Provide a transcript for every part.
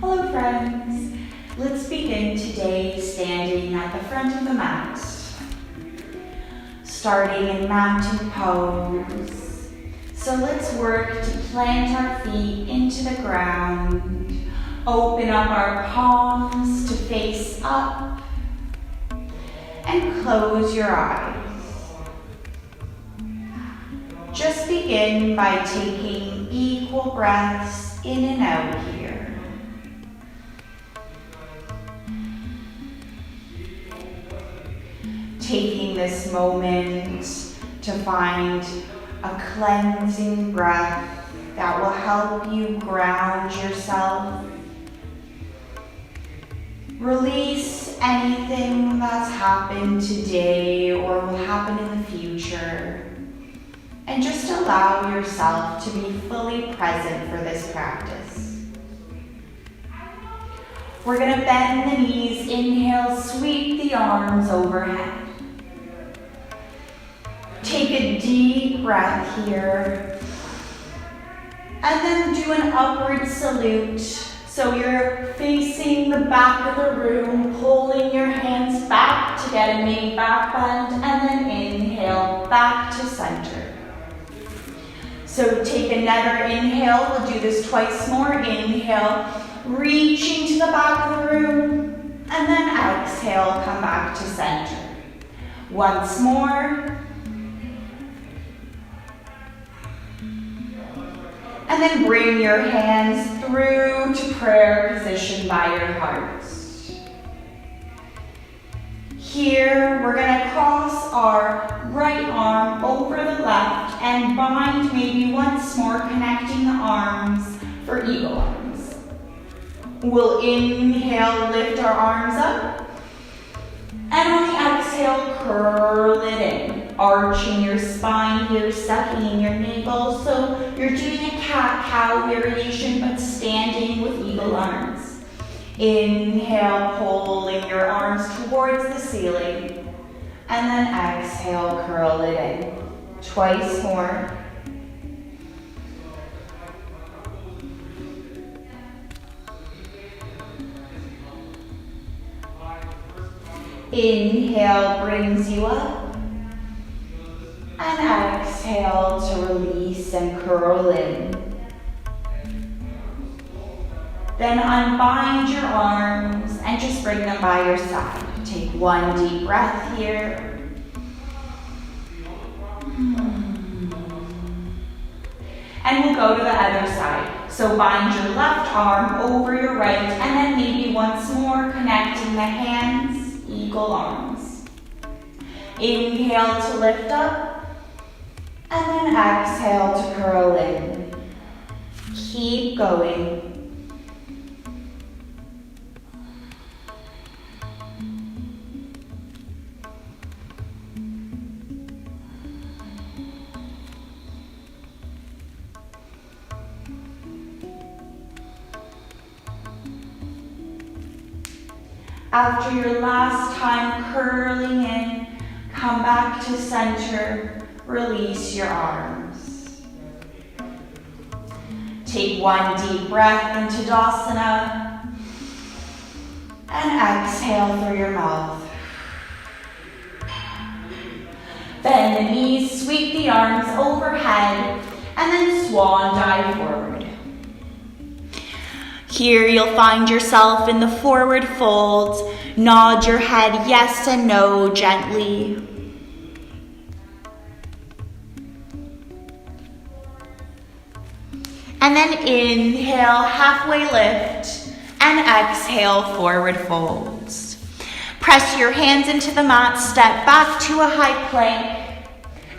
Hello friends, let's begin today standing at the front of the mat. Starting in mountain pose. So let's work to plant our feet into the ground. Open up our palms to face up and close your eyes. Just begin by taking equal breaths in and out here. Taking this moment to find a cleansing breath that will help you ground yourself. Release anything that's happened today or will happen in the future. And just allow yourself to be fully present for this practice. We're going to bend the knees, inhale, sweep the arms overhead. Take a deep breath here. And then do an upward salute. So you're facing the back of the room, pulling your hands back to get a mini back bend, and then inhale back to center. So take another inhale, we'll do this twice more. Inhale, reaching to the back of the room, and then exhale, come back to center. Once more. And then bring your hands through to prayer position by your heart. Here, we're going to cross our right arm over the left and bind maybe once more, connecting the arms for eagle arms. We'll inhale, lift our arms up. And on the exhale, curl it in. Arching your spine here, sucking in your navel. So you're doing a cat-cow variation, but standing with eagle arms. Inhale, pulling your arms towards the ceiling. And then exhale, curl it in. Twice more. Inhale brings you up. And exhale to release and curl in. Then unbind your arms and just bring them by your side. Take one deep breath here. And we'll go to the other side. So bind your left arm over your right, and then maybe once more connecting the hands, eagle arms. Inhale to lift up, and then exhale to curl in. Keep going. After your last time curling in, come back to center, release your arms. Take one deep breath into Tadasana, and exhale through your mouth. Bend the knees, sweep the arms overhead, and then swan dive forward. Here you'll find yourself in the forward fold. Nod your head yes and no gently. And then inhale, halfway lift, and exhale, forward folds. Press your hands into the mat, step back to a high plank,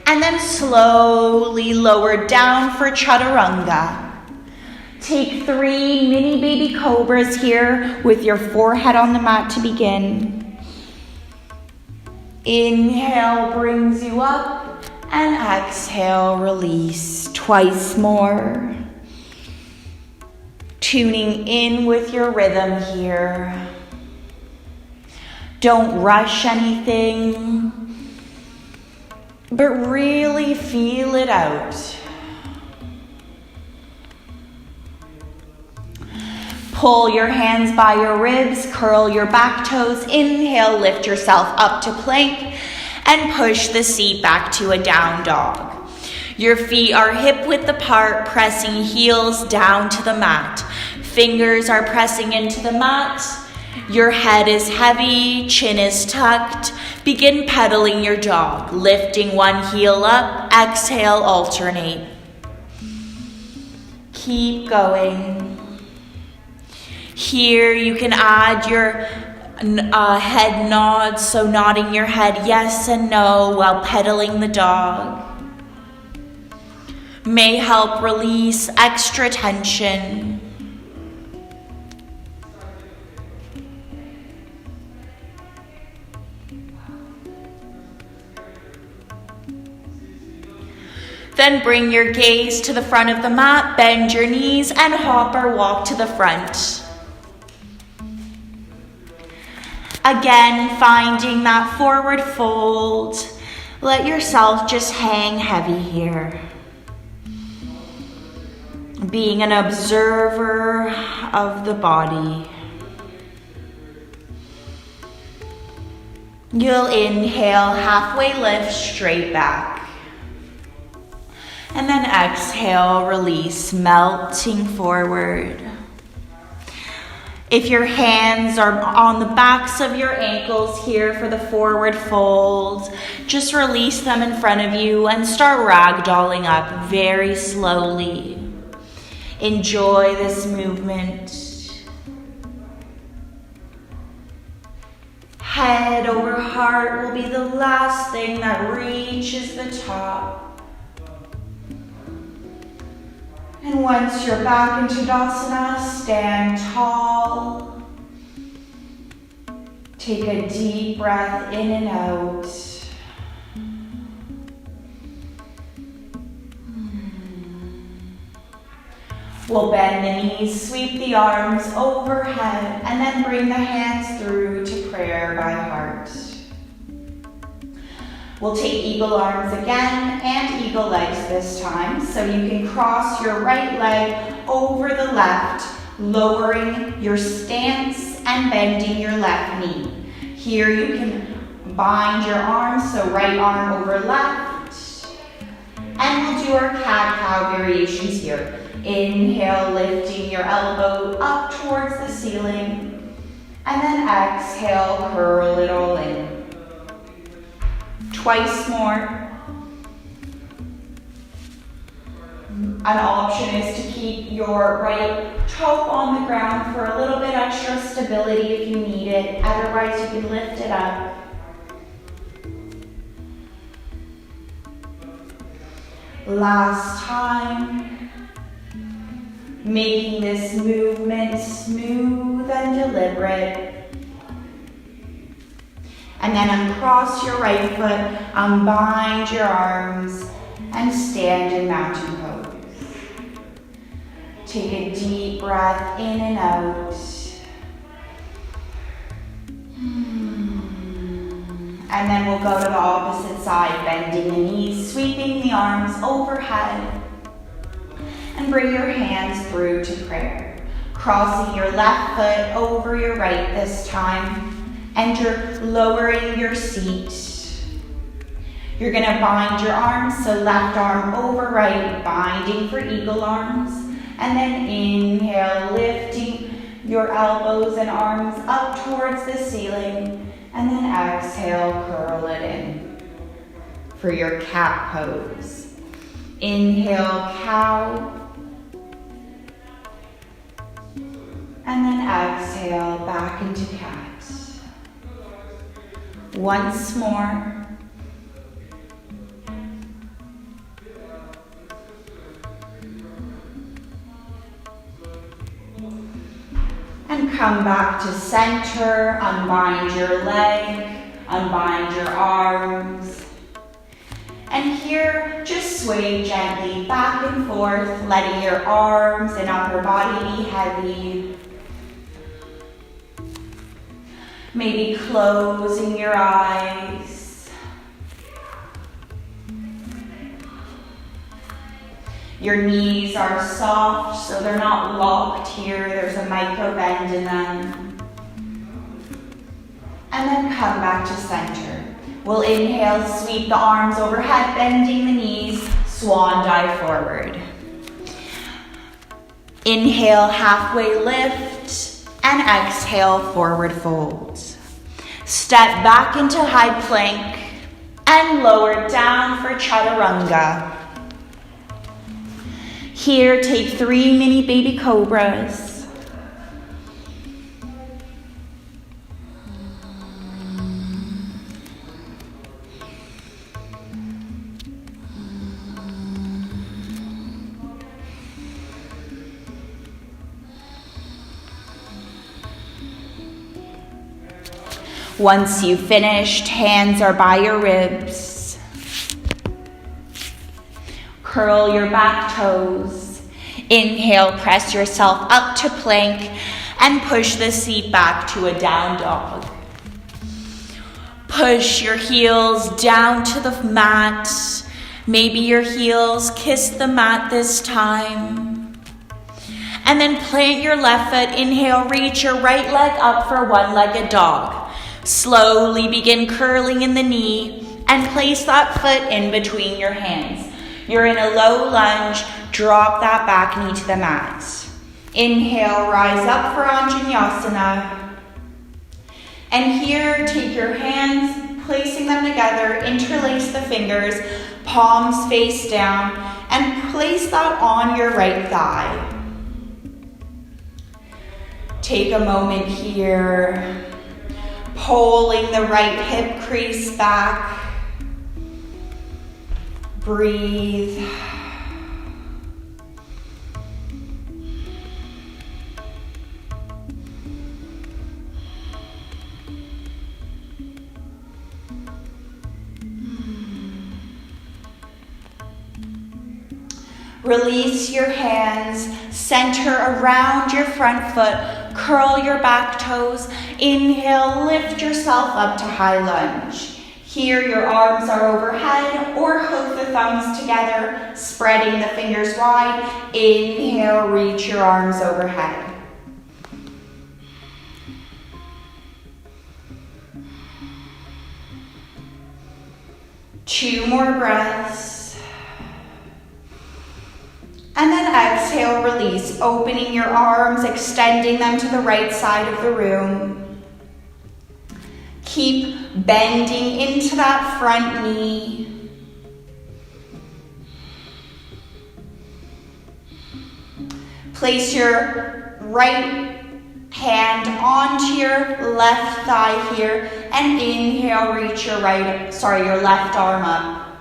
and then slowly lower down for chaturanga. Take 3 mini baby cobras here with your forehead on the mat to begin. Inhale brings you up, and exhale, release. Twice more. Tuning in with your rhythm here. Don't rush anything, but really feel it out. Pull your hands by your ribs, curl your back toes, inhale, lift yourself up to plank, and push the seat back to a down dog. Your feet are hip-width apart, pressing heels down to the mat. Fingers are pressing into the mat. Your head is heavy, chin is tucked. Begin pedaling your dog, lifting one heel up, exhale, alternate. Keep going. Here you can add your head nods, so nodding your head yes and no while pedaling the dog may help release extra tension. Then bring your gaze to the front of the mat, bend your knees, and hop or walk to the front. Again, finding that forward fold. Let yourself just hang heavy here. Being an observer of the body. You'll inhale, halfway lift, straight back. And then exhale, release, melting forward. If your hands are on the backs of your ankles here for the forward fold, just release them in front of you and start ragdolling up very slowly. Enjoy this movement. Head over heart will be the last thing that reaches the top. And once you're back into Tadasana, stand tall. Take a deep breath in and out. We'll bend the knees, sweep the arms overhead, and then bring the hands through to prayer by heart. We'll take eagle arms again and eagle legs this time, so you can cross your right leg over the left, lowering your stance and bending your left knee. Here you can bind your arms, so right arm over left. And we'll do our cat-cow variations here. Inhale, lifting your elbow up towards the ceiling. And then exhale, curl it all in. Twice more. An option is to keep your right toe on the ground for a little bit extra stability if you need it. Otherwise, you can lift it up. Last time. Making this movement smooth and deliberate. And then uncross your right foot, unbind your arms, and stand in mountain pose. Take a deep breath in and out. And then we'll go to the opposite side, bending the knees, sweeping the arms overhead. And bring your hands through to prayer. Crossing your left foot over your right this time. And you're lowering your seat. You're gonna bind your arms, so left arm over right, binding for eagle arms. And then inhale, lifting your elbows and arms up towards the ceiling. And then exhale, curl it in for your cat pose. Inhale, cow. And then exhale, back into cat. Once more. And come back to center, unbind your leg, unbind your arms. And here, just sway gently back and forth, letting your arms and upper body be heavy. Maybe closing your eyes. Your knees are soft, so they're not locked here. There's a micro bend in them. And then come back to center. We'll inhale, sweep the arms overhead, bending the knees, swan dive forward. Inhale, halfway lift, and exhale, forward fold. Step back into high plank, and lower down for chaturanga. Here, take 3 mini baby cobras. Once you've finished, hands are by your ribs. Curl your back toes. Inhale, press yourself up to plank and push the seat back to a down dog. Push your heels down to the mat. Maybe your heels kiss the mat this time. And then plant your left foot. Inhale, reach your right leg up for one-legged dog. Slowly begin curling in the knee and place that foot in between your hands. You're in a low lunge. Drop that back knee to the mat. Inhale, rise up for Anjaneyasana. And here, take your hands, placing them together, interlace the fingers, palms face down, and place that on your right thigh. Take a moment here, pulling the right hip crease back. Breathe. Release your hands, center around your front foot, curl your back toes. Inhale, lift yourself up to high lunge. Here, your arms are overhead or hook the thumbs together, spreading the fingers wide. Inhale, reach your arms overhead. Two more breaths. And then exhale, release, opening your arms, extending them to the right side of the room. Keep bending into that front knee. Place your right hand onto your left thigh here, and inhale, reach your left arm up.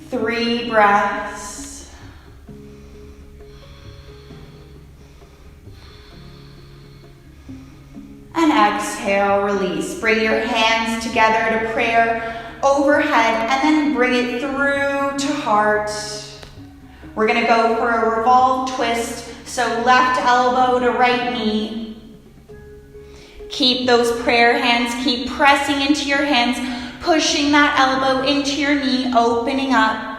3 breaths. And exhale, release. Bring your hands together to prayer overhead, and then bring it through to heart. We're gonna go for a revolve twist, so left elbow to right knee. Keep those prayer hands, keep pressing into your hands, pushing that elbow into your knee, opening up.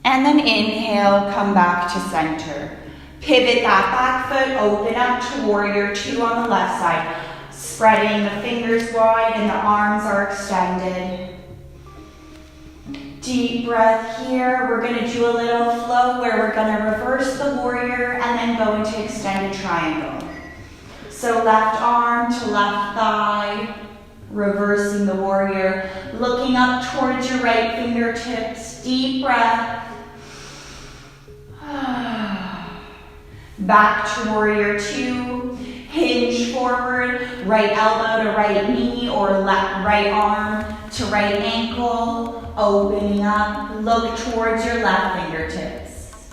And then inhale, come back to center. Pivot that back foot, open up to warrior 2 on the left side. Spreading the fingers wide and the arms are extended. Deep breath here. We're gonna do a little flow where we're gonna reverse the warrior and then go into extended triangle. So left arm to left thigh, reversing the warrior, looking up towards your right fingertips. Deep breath. Back to warrior 2, hinge forward, right elbow to right knee or right arm to right ankle, opening up, look towards your left fingertips.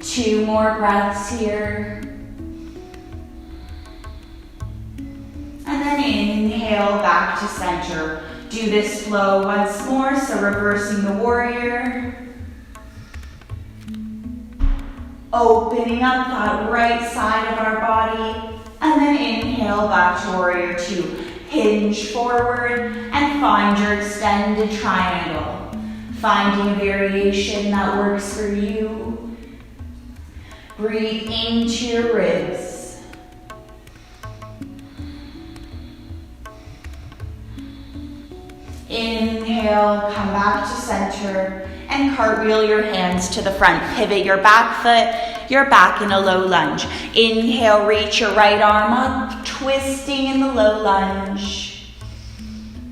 Two more breaths here. And then inhale back to center. Do this flow once more, so reversing the warrior. Opening up that right side of our body. And then inhale back to warrior two. Hinge forward and find your extended triangle. Finding a variation that works for you. Breathe into your ribs. Inhale, come back to center, and cartwheel your hands to the front. Pivot your back foot, you're back in a low lunge. Inhale, reach your right arm up, twisting in the low lunge.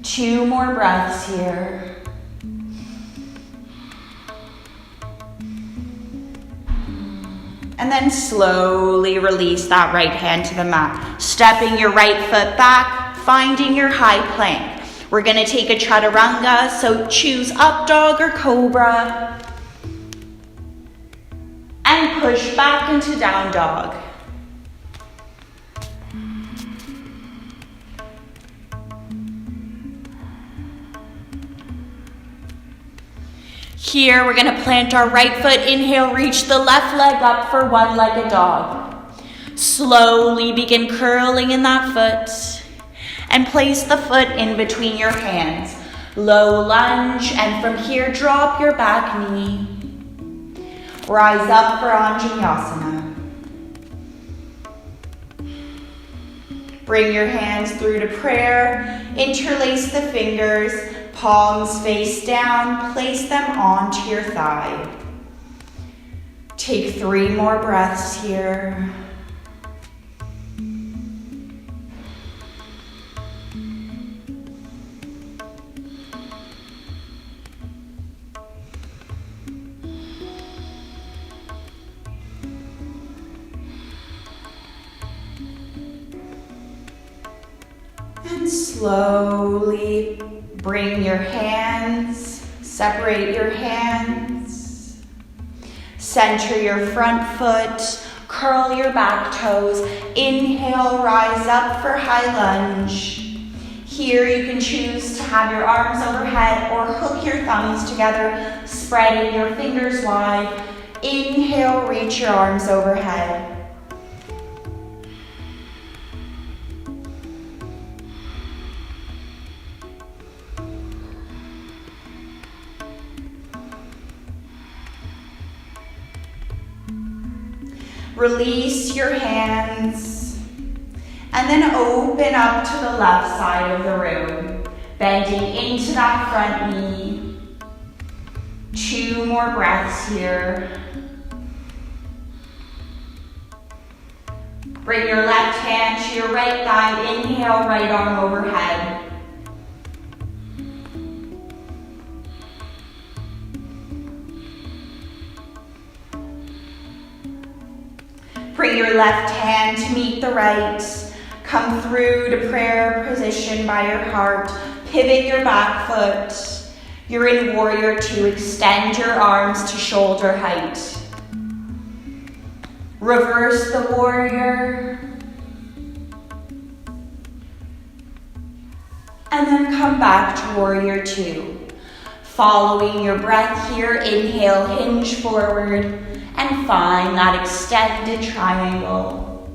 2 more breaths here. And then slowly release that right hand to the mat. Stepping your right foot back, finding your high plank. We're going to take a chaturanga, so choose up dog or cobra. And push back into down dog. Here, we're going to plant our right foot. Inhale, reach the left leg up for one-legged dog. Slowly begin curling in that foot. And place the foot in between your hands. Low lunge, and from here, drop your back knee. Rise up for Anjaneyasana. Bring your hands through to prayer. Interlace the fingers, palms face down, place them onto your thigh. Take 3 more breaths here. And slowly bring your hands, separate your hands, center your front foot, curl your back toes, inhale, rise up for high lunge. Here you can choose to have your arms overhead or hook your thumbs together, spreading your fingers wide. Inhale, reach your arms overhead. Release your hands, and then open up to the left side of the room, bending into that front knee. 2 more breaths here. Bring your left hand to your right thigh. Inhale, right arm overhead. Bring your left hand to meet the right. Come through to prayer position by your heart. Pivot your back foot. You're in warrior two. Extend your arms to shoulder height. Reverse the warrior. And then come back to warrior two. Following your breath here, inhale, hinge forward. And find that extended triangle.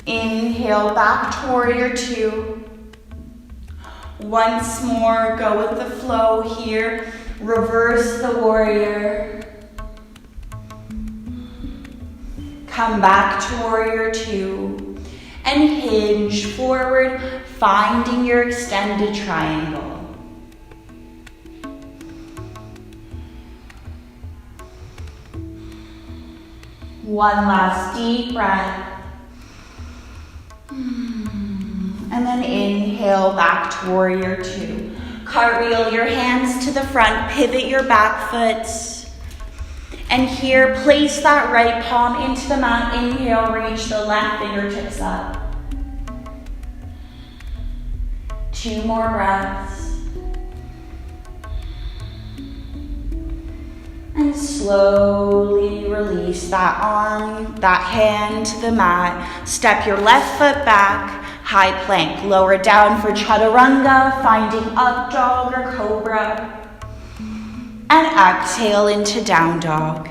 Inhale back to warrior two. Once more, go with the flow here. Reverse the warrior. Come back to warrior two. And hinge forward, finding your extended triangle. One last deep breath. And then inhale back to warrior two. Cartwheel your hands to the front, pivot your back foot. And here, place that right palm into the mat. Inhale, reach the left fingertips up. 2 more breaths. And slowly release that arm, that hand to the mat. Step your left foot back, High plank, lower down for chaturanga, finding up dog or cobra. And exhale into down dog.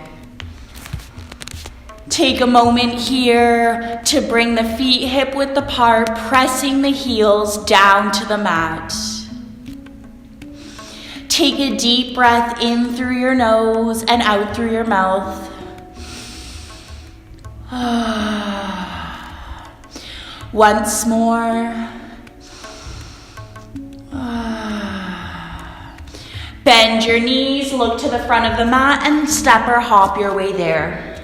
Take a moment here to bring the feet hip width apart, pressing the heels down to the mat. Take a deep breath in through your nose and out through your mouth. Once more. Bend your knees, look to the front of the mat, and step or hop your way there.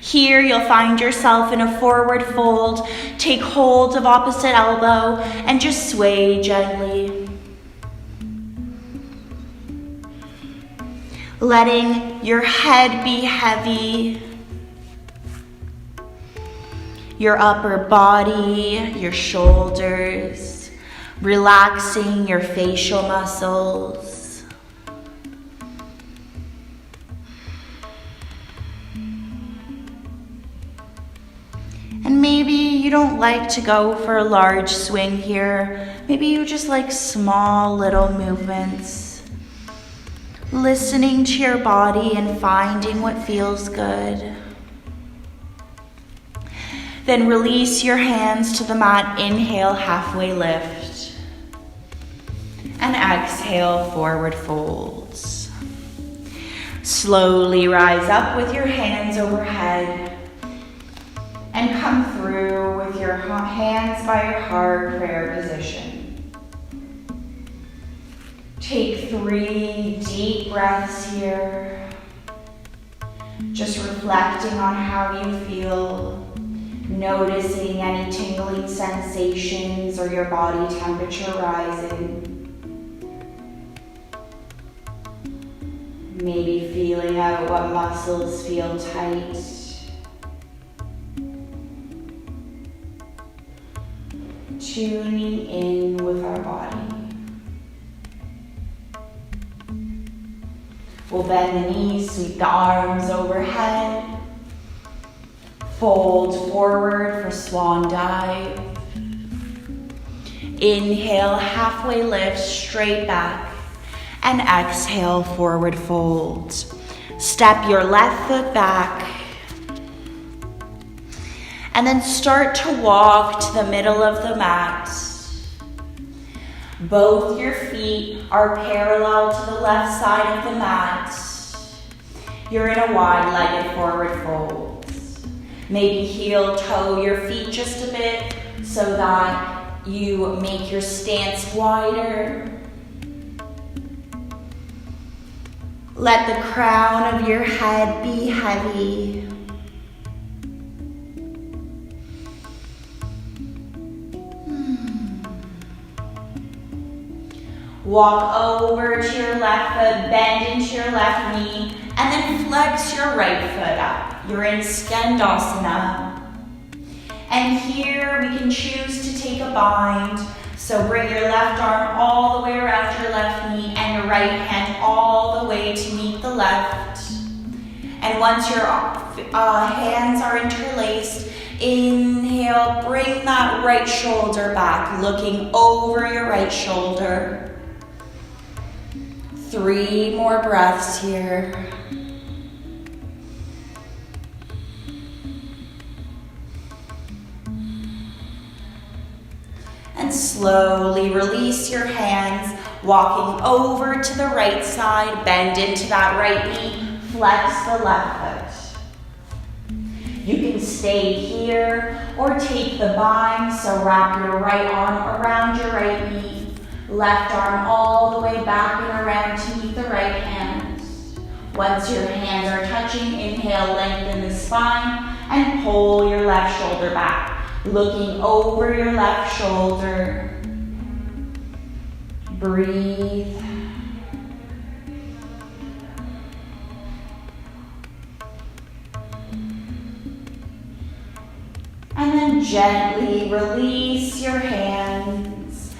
Here you'll find yourself in a forward fold. Take hold of opposite elbow and just sway gently. Letting your head be heavy. Your upper body, your shoulders, relaxing your facial muscles. And maybe you don't like to go for a large swing here. Maybe you just like small little movements. Listening to your body and finding what feels good. Then release your hands to the mat. Inhale, halfway lift. And exhale, forward folds. Slowly rise up with your hands overhead. And come through with your hands by your heart, prayer position. Take 3 deep breaths here. Just reflecting on how you feel. Noticing any tingling sensations or your body temperature rising. Maybe feeling out what muscles feel tight. Tuning in with our body. We'll bend the knees, sweep the arms overhead. Fold forward for swan dive. Inhale, halfway lift, straight back. And exhale, forward fold. Step your left foot back. And then start to walk to the middle of the mat. Both your feet are parallel to the left side of the mat. You're in a wide-legged forward fold. Maybe heel toe your feet just a bit so that you make your stance wider. Let the crown of your head be heavy. Walk over to your left foot, bend into your left knee, and then flex your right foot up. You're in Skandasana. And here we can choose to take a bind. So bring your left arm all the way around your left knee and your right hand all the way to meet the left. And once your hands are interlaced, inhale, bring that right shoulder back, looking over your right shoulder. 3 more breaths here. And slowly release your hands, walking over to the right side, bend into that right knee, flex the left foot. You can stay here or take the bind, so wrap your right arm around your right knee, left arm all the way back and around to meet the right hand. Once your hands are touching, inhale, lengthen the spine, and pull your left shoulder back. Looking over your left shoulder. Breathe. And then gently release your hands.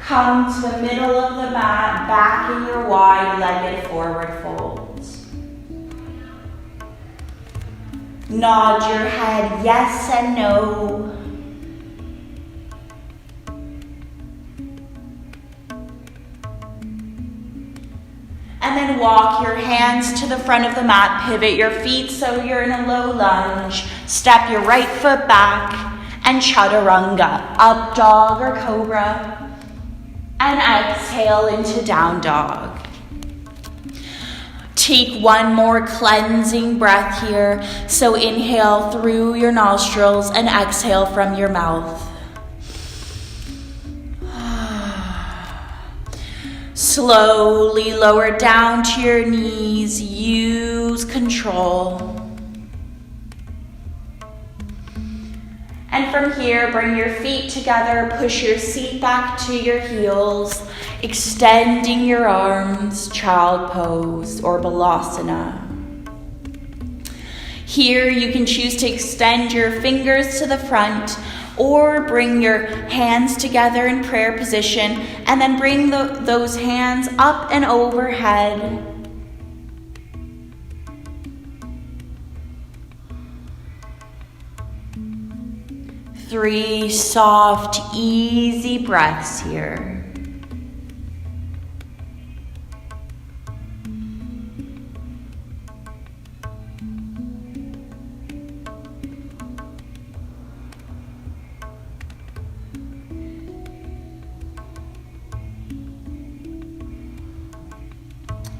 Come to the middle of the mat, back in your wide-legged forward fold. Nod your head yes and no. And then walk your hands to the front of the mat. Pivot your feet so you're in a low lunge. Step your right foot back and chaturanga. Up dog or cobra. And exhale into down dog. Take one more cleansing breath here. So inhale through your nostrils and exhale from your mouth. Slowly lower down to your knees. Use control. And from here, bring your feet together. Push your seat back to your heels. Extending your arms, child pose or balasana. Here you can choose to extend your fingers to the front or bring your hands together in prayer position and then bring those hands up and overhead. Three soft, easy breaths here.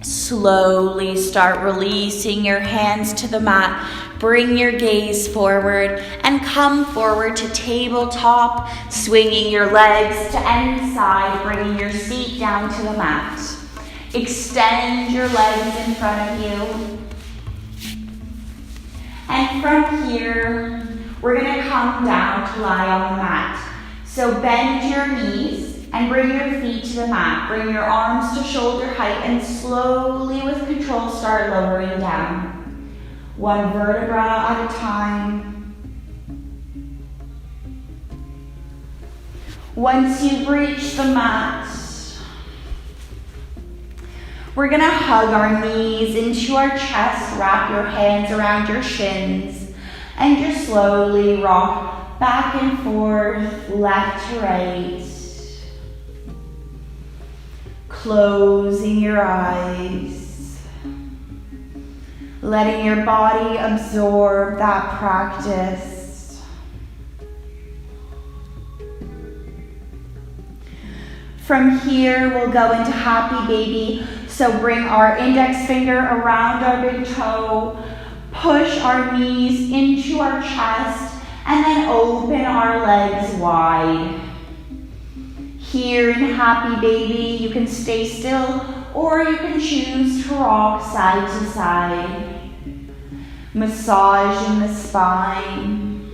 Slowly start releasing your hands to the mat. Bring your gaze forward and come forward to tabletop, swinging your legs to any side, bringing your seat down to the mat. Extend your legs in front of you. And from here, we're going to come down to lie on the mat. So bend your knees and bring your feet to the mat. Bring your arms to shoulder height and slowly with control start lowering down. One vertebra at a time. Once you've reached the mat, we're going to hug our knees into our chest, wrap your hands around your shins, and just slowly rock back and forth, left to right. Closing your eyes, letting your body absorb that practice. From here, we'll go into happy baby. So bring our index finger around our big toe, push our knees into our chest, and then open our legs wide. Here in happy baby, you can stay still or you can choose to rock side to side. Massage in the spine.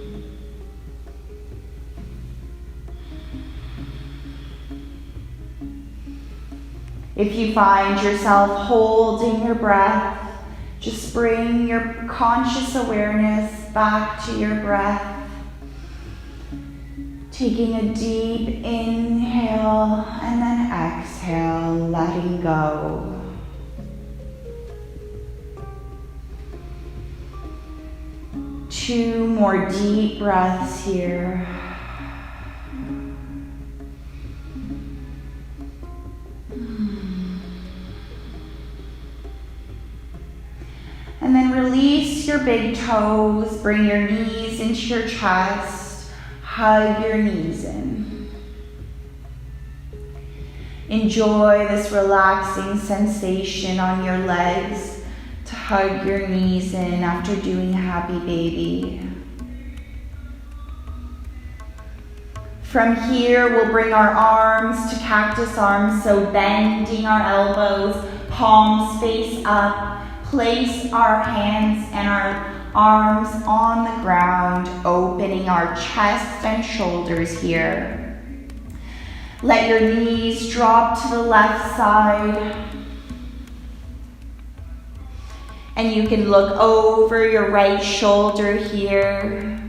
If you find yourself holding your breath, just bring your conscious awareness back to your breath. Taking a deep inhale and then exhale, letting go. Two more deep breaths here. And then release your big toes, bring your knees into your chest. Hug your knees in. Enjoy this relaxing sensation on your legs to hug your knees in after doing happy baby. From here, we'll bring our arms to cactus arms, so bending our elbows, palms face up, place our hands and our arms on the ground, opening our chest and shoulders here. Let your knees drop to the left side. And you can look over your right shoulder here.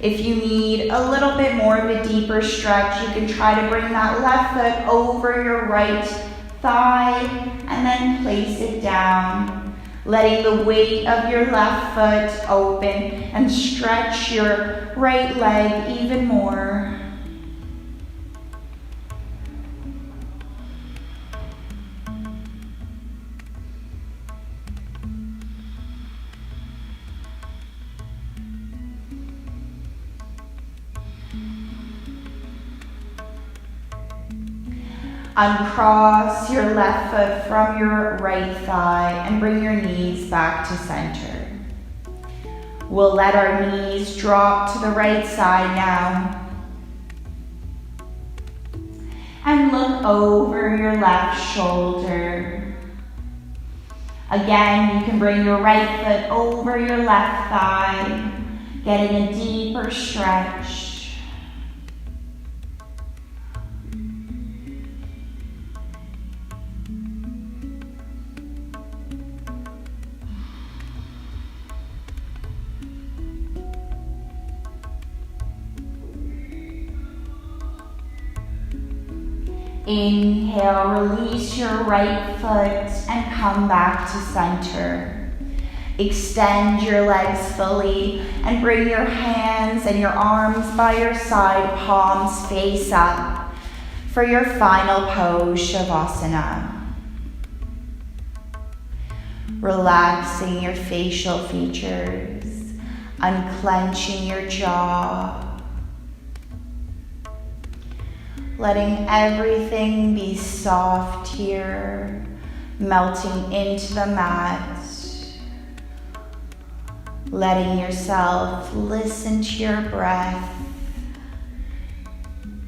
If you need a little bit more of a deeper stretch, you can try to bring that left foot over your right thigh and then place it down. Letting the weight of your left foot open and stretch your right leg even more. Uncross your left foot from your right thigh and bring your knees back to center. We'll let our knees drop to the right side now. And look over your left shoulder. Again, you can bring your right foot over your left thigh, getting a deeper stretch. Inhale, release your right foot and come back to center. Extend your legs fully and bring your hands and your arms by your side, palms face up for your final pose, Shavasana. Relaxing your facial features, unclenching your jaw. Letting everything be soft here, melting into the mat. Letting yourself listen to your breath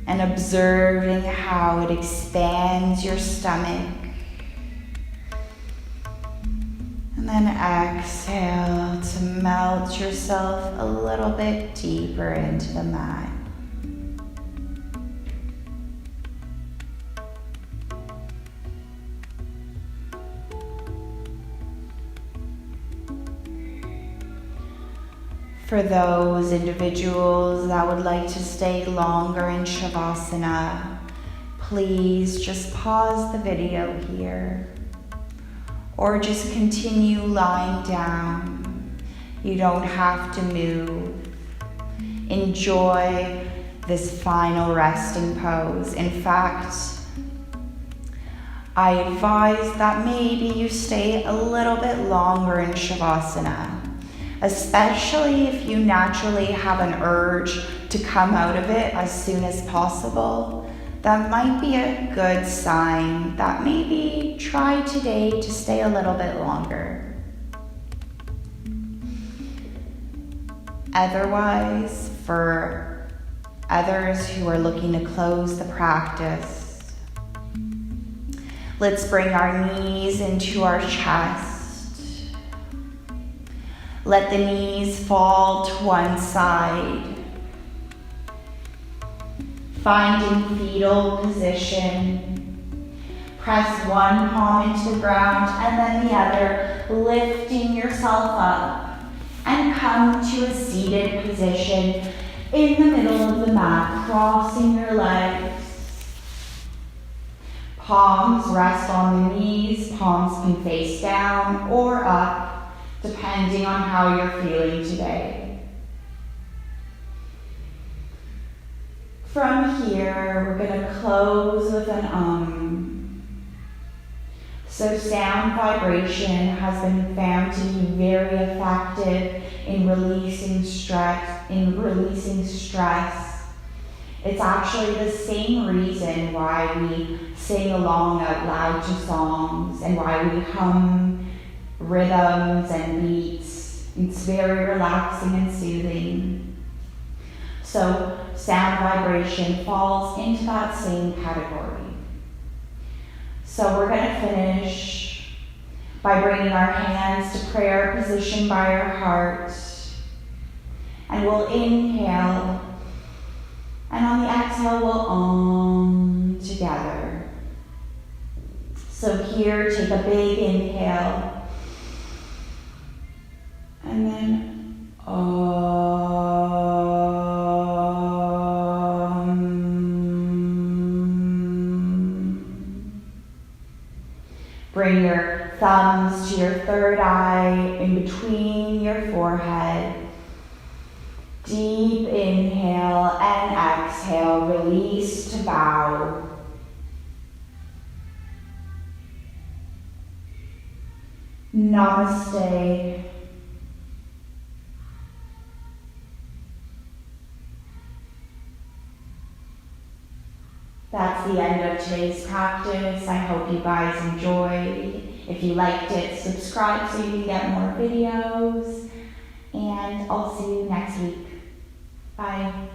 and observing how it expands your stomach. And then exhale to melt yourself a little bit deeper into the mat. For those individuals that would like to stay longer in Shavasana, please just pause the video here or just continue lying down. You don't have to move. Enjoy this final resting pose. In fact, I advise that maybe you stay a little bit longer in Shavasana, especially if you naturally have an urge to come out of it as soon as possible. That might be a good sign that maybe try today to stay a little bit longer. Otherwise, for others who are looking to close the practice, let's bring our knees into our chest. Let the knees fall to one side. Finding fetal position. Press one palm into the ground and then the other, lifting yourself up. And come to a seated position in the middle of the mat, crossing your legs. Palms rest on the knees, palms can face down or up, depending on how you're feeling today. From here, we're going to close with an So sound vibration has been found to be very effective in releasing stress. It's actually the same reason why we sing along out loud to songs and why we hum rhythms and beats. It's very relaxing and soothing. So sound vibration falls into that same category. So we're going to finish by bringing our hands to prayer position by our heart. And we'll inhale. And on the exhale, we'll together. So here, take a big inhale. And then Bring your thumbs to your third eye in between your forehead. Deep inhale and exhale, release to bow. Namaste. That's the end of today's practice. I hope you guys enjoyed. If you liked it, subscribe so you can get more videos. And I'll see you next week. Bye.